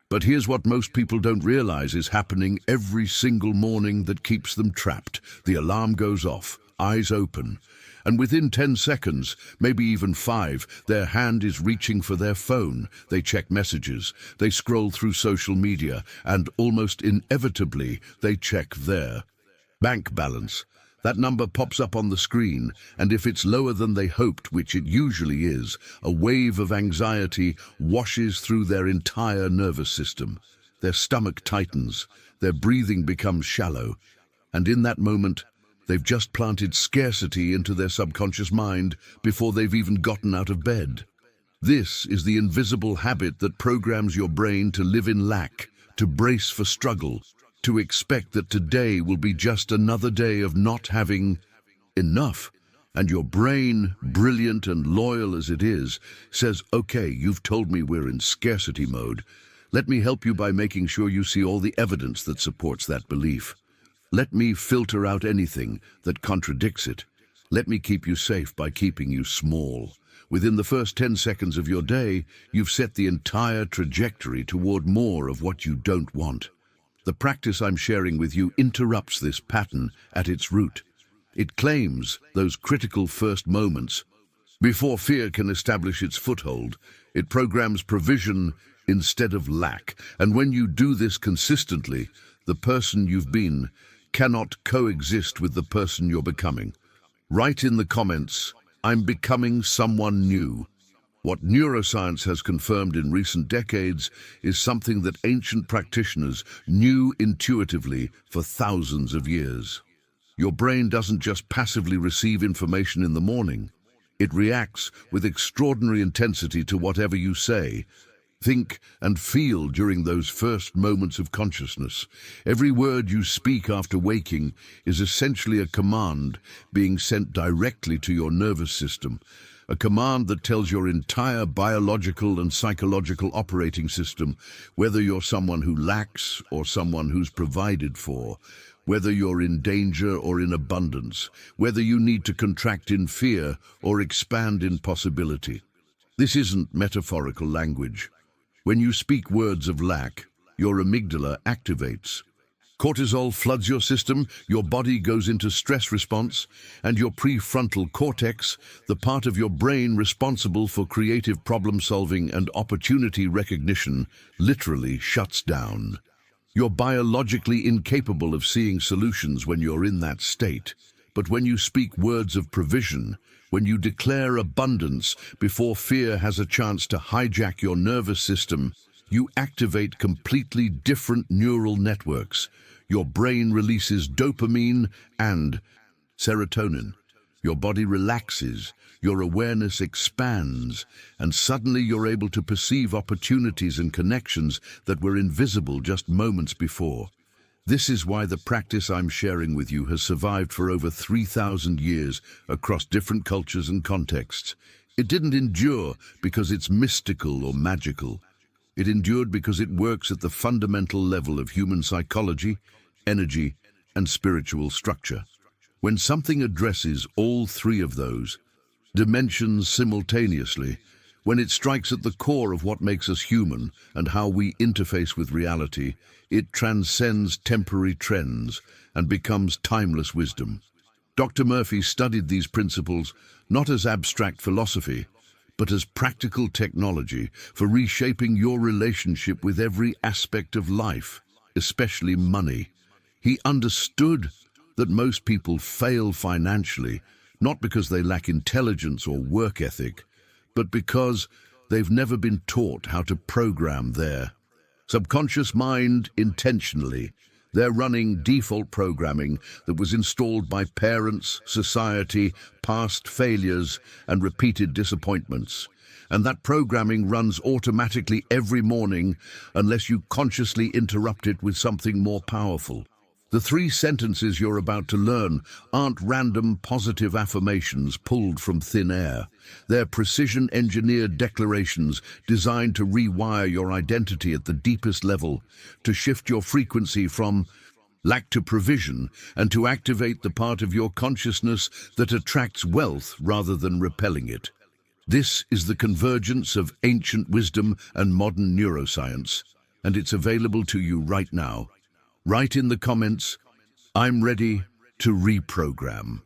But here's what most people don't realize is happening every single morning that keeps them trapped. The alarm goes off, eyes open, and within 10 seconds, maybe even 5, their hand is reaching for their phone. They check messages, they scroll through social media, and almost inevitably, they check their bank balance. That number pops up on the screen, and if it's lower than they hoped, which it usually is, a wave of anxiety washes through their entire nervous system. Their stomach tightens, their breathing becomes shallow, and in that moment, they've just planted scarcity into their subconscious mind before they've even gotten out of bed. This is the invisible habit that programs your brain to live in lack, to brace for struggle, to expect that today will be just another day of not having enough. And your brain, brilliant and loyal as it is, says, "Okay, you've told me we're in scarcity mode. Let me help you by making sure you see all the evidence that supports that belief. Let me filter out anything that contradicts it. Let me keep you safe by keeping you small." Within the first 10 seconds of your day, you've set the entire trajectory toward more of what you don't want. The practice I'm sharing with you interrupts this pattern at its root. It claims those critical first moments. Before fear can establish its foothold, it programs provision instead of lack. And when you do this consistently, the person you've been cannot coexist with the person you're becoming. Write in the comments, "I'm becoming someone new." What neuroscience has confirmed in recent decades is something that ancient practitioners knew intuitively for thousands of years. Your brain doesn't just passively receive information in the morning. It reacts with extraordinary intensity to whatever you say, think, and feel during those first moments of consciousness. Every word you speak after waking is essentially a command being sent directly to your nervous system, a command that tells your entire biological and psychological operating system whether you're someone who lacks or someone who's provided for, whether you're in danger or in abundance, whether you need to contract in fear or expand in possibility. This isn't metaphorical language. When you speak words of lack, your amygdala activates. Cortisol floods your system, your body goes into stress response, and your prefrontal cortex, the part of your brain responsible for creative problem-solving and opportunity recognition, literally shuts down. You're biologically incapable of seeing solutions when you're in that state. But when you speak words of provision, when you declare abundance before fear has a chance to hijack your nervous system, you activate completely different neural networks. Your brain releases dopamine and serotonin. Your body relaxes, your awareness expands, and suddenly you're able to perceive opportunities and connections that were invisible just moments before. This is why the practice I'm sharing with you has survived for over 3,000 years across different cultures and contexts. It didn't endure because it's mystical or magical. It endured because it works at the fundamental level of human psychology, energy, and spiritual structure. When something addresses all three of those dimensions simultaneously, when it strikes at the core of what makes us human and how we interface with reality, it transcends temporary trends and becomes timeless wisdom. Dr. Murphy studied these principles not as abstract philosophy, but as practical technology for reshaping your relationship with every aspect of life, especially money. He understood that most people fail financially, not because they lack intelligence or work ethic, but because they've never been taught how to program their subconscious mind intentionally. They're running default programming that was installed by parents, society, past failures, and repeated disappointments. And that programming runs automatically every morning unless you consciously interrupt it with something more powerful. The 3 sentences you're about to learn aren't random positive affirmations pulled from thin air. They're precision-engineered declarations designed to rewire your identity at the deepest level, to shift your frequency from lack to provision, and to activate the part of your consciousness that attracts wealth rather than repelling it. This is the convergence of ancient wisdom and modern neuroscience, and it's available to you right now. Write in the comments, "I'm ready to reprogram."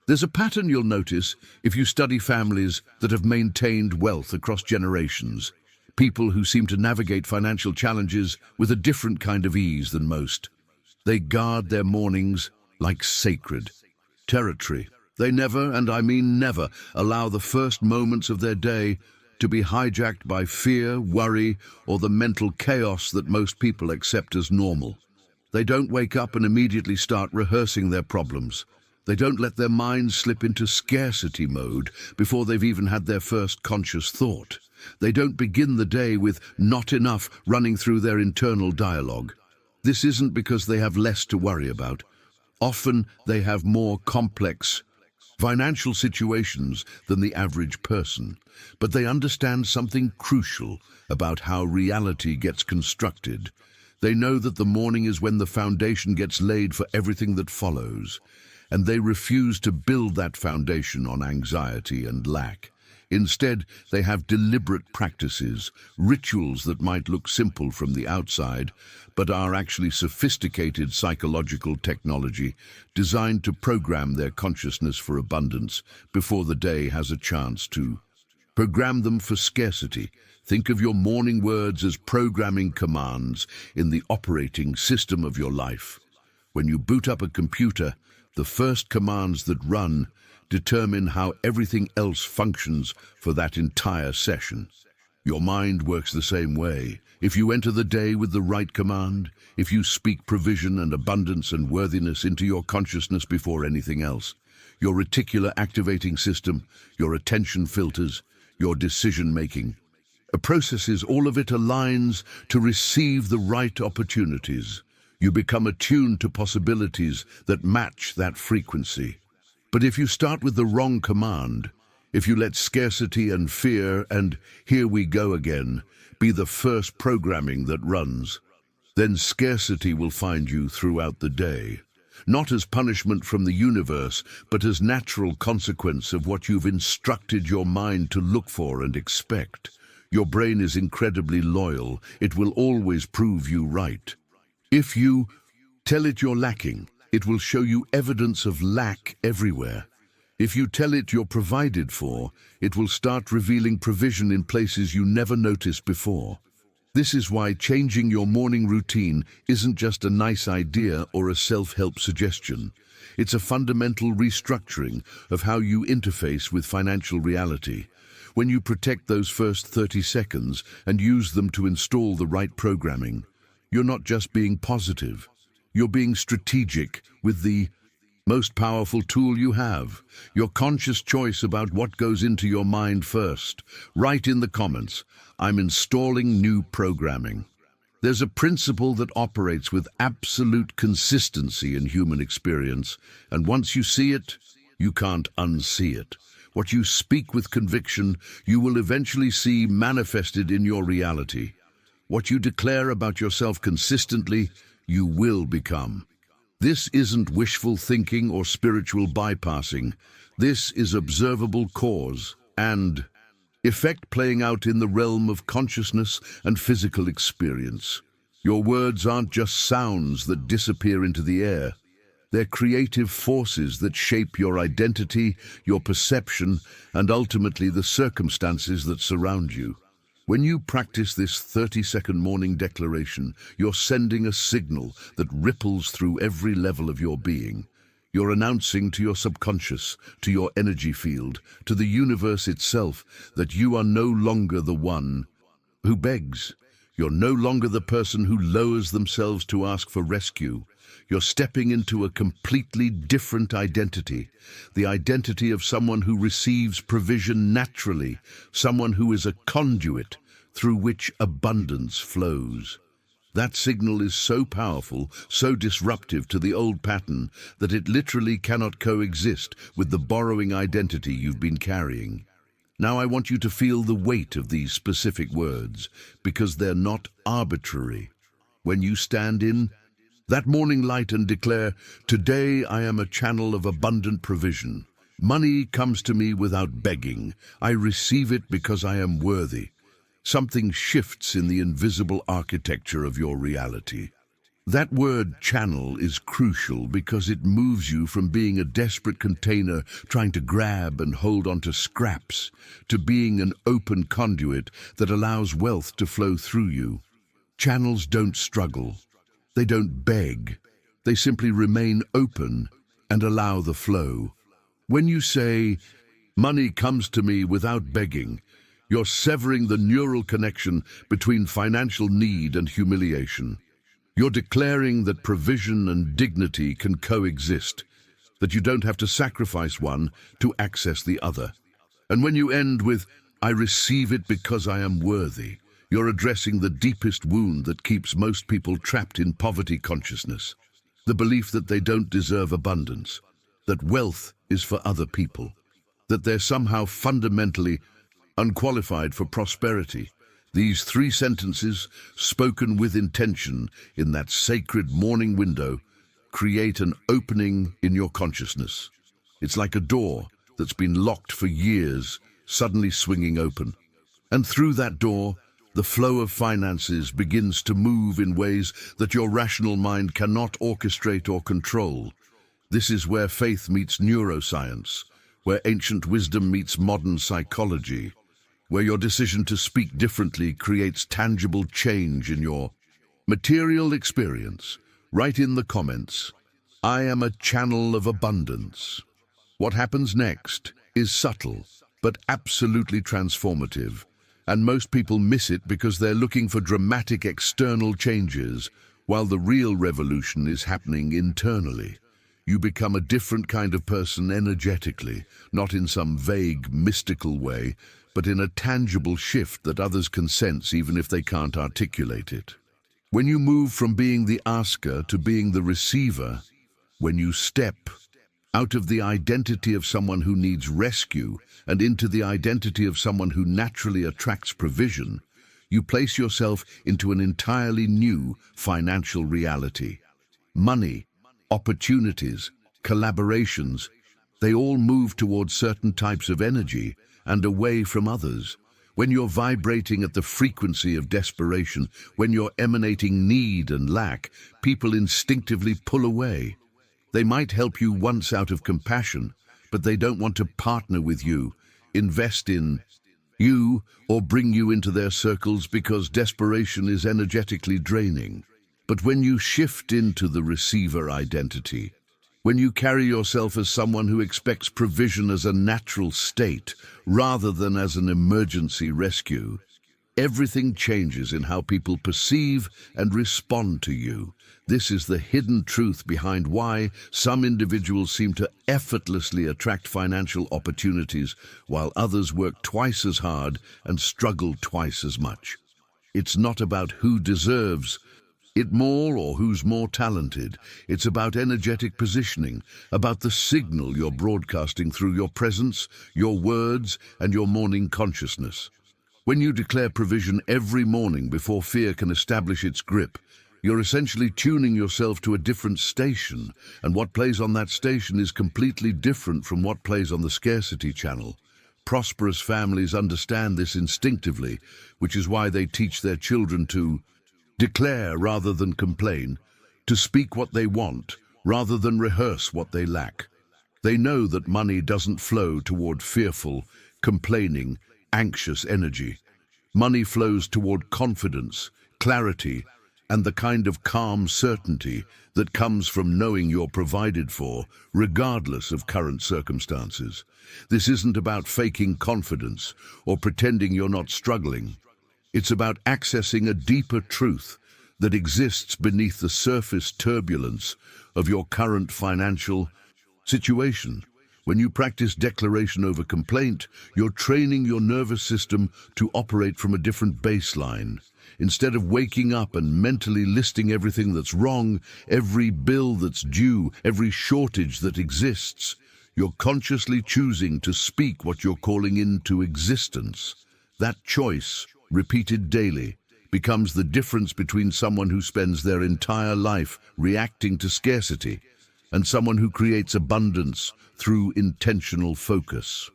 There's a pattern you'll notice if you study families that have maintained wealth across generations, people who seem to navigate financial challenges with a different kind of ease than most. They guard their mornings like sacred territory. They never, and I mean never, allow the first moments of their day to be hijacked by fear, worry, or the mental chaos that most people accept as normal. They don't wake up and immediately start rehearsing their problems. They don't let their minds slip into scarcity mode before they've even had their first conscious thought. They don't begin the day with "not enough" running through their internal dialogue. This isn't because they have less to worry about. Often they have more complex financial situations than the average person, but they understand something crucial about how reality gets constructed. They know that the morning is when the foundation gets laid for everything that follows, and they refuse to build that foundation on anxiety and lack. Instead, they have deliberate practices, rituals that might look simple from the outside, but are actually sophisticated psychological technology designed to program their consciousness for abundance before the day has a chance to program them for scarcity. Think of your morning words as programming commands in the operating system of your life. When you boot up a computer, the first commands that run determine how everything else functions for that entire session. Your mind works the same way. If you enter the day with the right command, if you speak provision and abundance and worthiness into your consciousness before anything else, your reticular activating system, your attention filters, your decision-making. Processes, all of it aligns to receive the right opportunities. You become attuned to possibilities that match that frequency. But if you start with the wrong command, if you let scarcity and fear and "here we go again" be the first programming that runs, then scarcity will find you throughout the day. Not as punishment from the universe, but as natural consequence of what you've instructed your mind to look for and expect. Your brain is incredibly loyal. It will always prove you right. If you tell it you're lacking, it will show you evidence of lack everywhere. If you tell it you're provided for, it will start revealing provision in places you never noticed before. This is why changing your morning routine isn't just a nice idea or a self-help suggestion. It's a fundamental restructuring of how you interface with financial reality. When you protect those first 30 seconds and use them to install the right programming, you're not just being positive. You're being strategic with the most powerful tool you have, your conscious choice about what goes into your mind first. Write in the comments, "I'm installing new programming." There's a principle that operates with absolute consistency in human experience, and once you see it, you can't unsee it. What you speak with conviction, you will eventually see manifested in your reality. What you declare about yourself consistently, you will become. This isn't wishful thinking or spiritual bypassing. This is observable cause and effect playing out in the realm of consciousness and physical experience. Your words aren't just sounds that disappear into the air. They're creative forces that shape your identity, your perception, and ultimately the circumstances that surround you. When you practice this 30-second morning declaration, you're sending a signal that ripples through every level of your being. You're announcing to your subconscious, to your energy field, to the universe itself, that you are no longer the one who begs. You're no longer the person who lowers themselves to ask for rescue. You're stepping into a completely different identity, the identity of someone who receives provision naturally, someone who is a conduit through which abundance flows. That signal is so powerful, so disruptive to the old pattern, that it literally cannot coexist with the borrowing identity you've been carrying. Now I want you to feel the weight of these specific words, because they're not arbitrary. When you stand in that morning light and declare, "Today I am a channel of abundant provision. Money comes to me without begging. I receive it because I am worthy," something shifts in the invisible architecture of your reality. That word channel is crucial because it moves you from being a desperate container trying to grab and hold onto scraps to being an open conduit that allows wealth to flow through you. Channels don't struggle. They don't beg. They simply remain open and allow the flow. When you say, "Money comes to me without begging," you're severing the neural connection between financial need and humiliation. You're declaring that provision and dignity can coexist, that you don't have to sacrifice one to access the other. And when you end with, "I receive it because I am worthy," you're addressing the deepest wound that keeps most people trapped in poverty consciousness, the belief that they don't deserve abundance, that wealth is for other people, that they're somehow fundamentally unqualified for prosperity. These three sentences, spoken with intention in that sacred morning window, create an opening in your consciousness. It's like a door that's been locked for years, suddenly swinging open. And through that door, the flow of finances begins to move in ways that your rational mind cannot orchestrate or control. This is where faith meets neuroscience, where ancient wisdom meets modern psychology, where your decision to speak differently creates tangible change in your material experience. Write in the comments, "I am a channel of abundance." What happens next is subtle, but absolutely transformative. And most people miss it because they're looking for dramatic external changes, while the real revolution is happening internally. You become a different kind of person energetically, not in some vague, mystical way, but in a tangible shift that others can sense even if they can't articulate it. When you move from being the asker to being the receiver, when you step out of the identity of someone who needs rescue and into the identity of someone who naturally attracts provision, you place yourself into an entirely new financial reality. Money, opportunities, collaborations, they all move towards certain types of energy and away from others. When you're vibrating at the frequency of desperation, when you're emanating need and lack, people instinctively pull away. They might help you once out of compassion, but they don't want to partner with you, invest in you, or bring you into their circles because desperation is energetically draining. But when you shift into the receiver identity, when you carry yourself as someone who expects provision as a natural state rather than as an emergency rescue, everything changes in how people perceive and respond to you. This is the hidden truth behind why some individuals seem to effortlessly attract financial opportunities while others work twice as hard and struggle twice as much. It's not about who deserves it more or who's more talented. It's about energetic positioning, about the signal you're broadcasting through your presence, your words, and your morning consciousness. When you declare provision every morning before fear can establish its grip, you're essentially tuning yourself to a different station, and what plays on that station is completely different from what plays on the scarcity channel. Prosperous families understand this instinctively, which is why they teach their children to declare rather than complain, to speak what they want rather than rehearse what they lack. They know that money doesn't flow toward fearful, complaining, anxious energy. Money flows toward confidence, clarity, and the kind of calm certainty that comes from knowing you're provided for, regardless of current circumstances. This isn't about faking confidence or pretending you're not struggling. It's about accessing a deeper truth that exists beneath the surface turbulence of your current financial situation. When you practice declaration over complaint, you're training your nervous system to operate from a different baseline. Instead of waking up and mentally listing everything that's wrong, every bill that's due, every shortage that exists, you're consciously choosing to speak what you're calling into existence. That choice, repeated daily, becomes the difference between someone who spends their entire life reacting to scarcity and someone who creates abundance through intentional focus.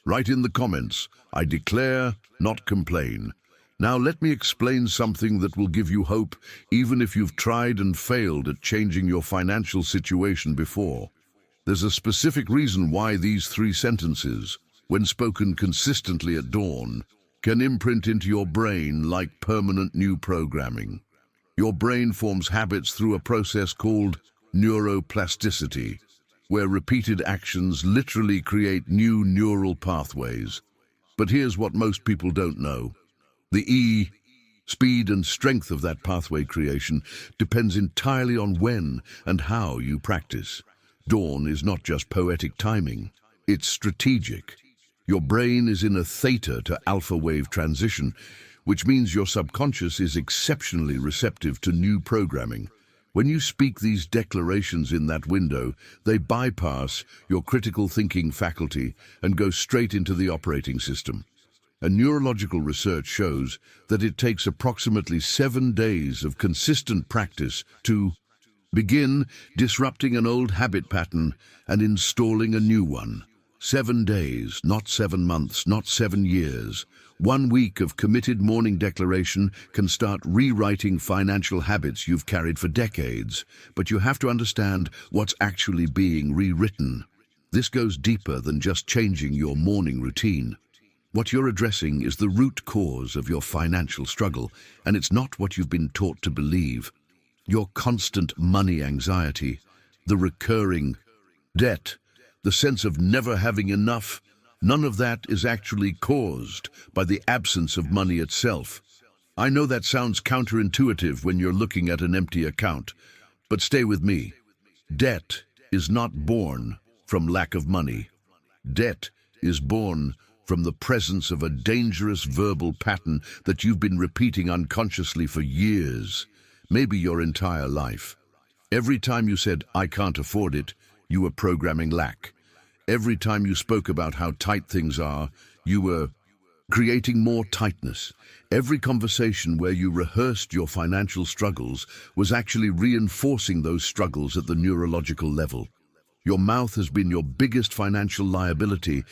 Write in the comments, "I declare, not complain." Now let me explain something that will give you hope even if you've tried and failed at changing your financial situation before. There's a specific reason why these 3 sentences, when spoken consistently at dawn, can imprint into your brain like permanent new programming. Your brain forms habits through a process called neuroplasticity, where repeated actions literally create new neural pathways. But here's what most people don't know. The speed and strength of that pathway creation depends entirely on when and how you practice. Dawn is not just poetic timing, it's strategic. Your brain is in a theta to alpha wave transition, which means your subconscious is exceptionally receptive to new programming. When you speak these declarations in that window, they bypass your critical thinking faculty and go straight into the operating system. And neurological research shows that it takes approximately 7 days of consistent practice to begin disrupting an old habit pattern and installing a new one. 7 days, not 7 months, not 7 years. 1 week of committed morning declaration can start rewriting financial habits you've carried for decades. But you have to understand what's actually being rewritten. This goes deeper than just changing your morning routine. What you're addressing is the root cause of your financial struggle, and it's not what you've been taught to believe. Your constant money anxiety, the recurring debt, the sense of never having enough, none of that is actually caused by the absence of money itself. I know that sounds counterintuitive when you're looking at an empty account, but stay with me. Debt is not born from lack of money. Debt is born from the presence of a dangerous verbal pattern that you've been repeating unconsciously for years, maybe your entire life. Every time you said, "I can't afford it," you were programming lack. Every time you spoke about how tight things are, you were creating more tightness. Every conversation where you rehearsed your financial struggles was actually reinforcing those struggles at the neurological level. Your mouth has been your biggest financial liability,